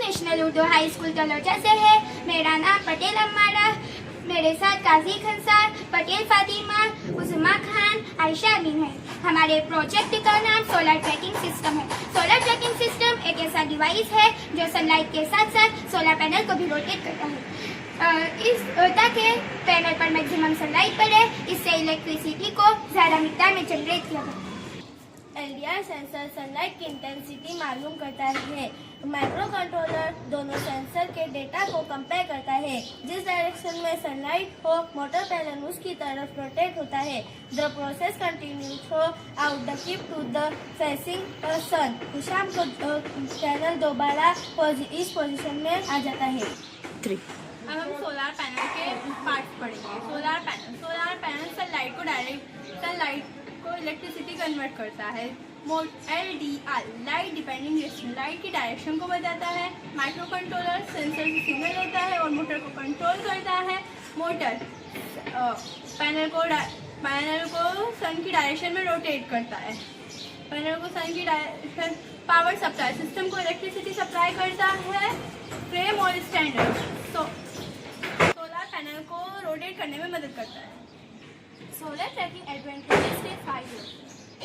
National Urdu high school Taloja से है। मेरा नाम पटेल अम्मारा, मेरे साथ काजी खंसार, पटेल फातिमा, उस्मा खान, आयशा अमीन है। हमारे प्रोजेक्ट का नाम सोलर ट्रैकिंग सिस्टम है। सोलर ट्रैकिंग सिस्टम एक ऐसा डिवाइस है जो सनलाइट के साथ साथ सोलर पैनल को भी रोटेट करता है ताकि पैनल पर मैक्सिमम सनलाइट पड़े। इससे इलेक्ट्रिसिटी को ज़्यादा मिकदार में जनरेट किया जाता है। LDR सेंसर सनलाइट की इंटेंसिटी मालूम करता है। माइक्रो कंट्रोलर दोनों सेंसर के डेटा को कंपेयर करता है। जिस डायरेक्शन में सनलाइट हो, मोटर पैनल उसकी तरफ रोटेट होता है। The process continue throw out the keep to the facing sun. शाम को पैनल दोबारा इस पोजीशन में आ जाता है। अब हम सोलर पैनल के पार्ट्स पढ़ेंगे। सोलर पैनल सनलाइट को इलेक्ट्रिसिटी कन्वर्ट करता है। LDR light depending direction, light की डायरेक्शन को बताता है। माइक्रो कंट्रोलर सेंसर से सिग्नल लेता है और मोटर को कंट्रोल करता है। मोटर पैनल को सन की डायरेक्शन में रोटेट करता है। पैनल को सन की डायरेक्शन पावर सप्लाई सिस्टम को इलेक्ट्रिसिटी सप्लाई करता है। फ्रेम और स्टैंडर्ड सोलर पैनल को रोटेट करने में मदद करता है। सोलर ट्रैकिंग एडवांटेजेस के फायदे: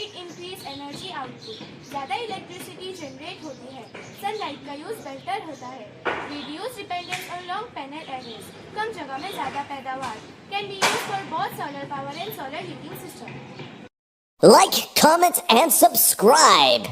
इट इंक्रीज एनर्जी आउटपुट, ज़्यादा इलेक्ट्रिसिटी जनरेट होती है। सनलाइट का यूज़ बेहतर होता है। Reduce dependence on long panel arrays, कम जगह में ज़्यादा पैदावार। Can be use for both solar power and solar heating system. Like, comment, and subscribe.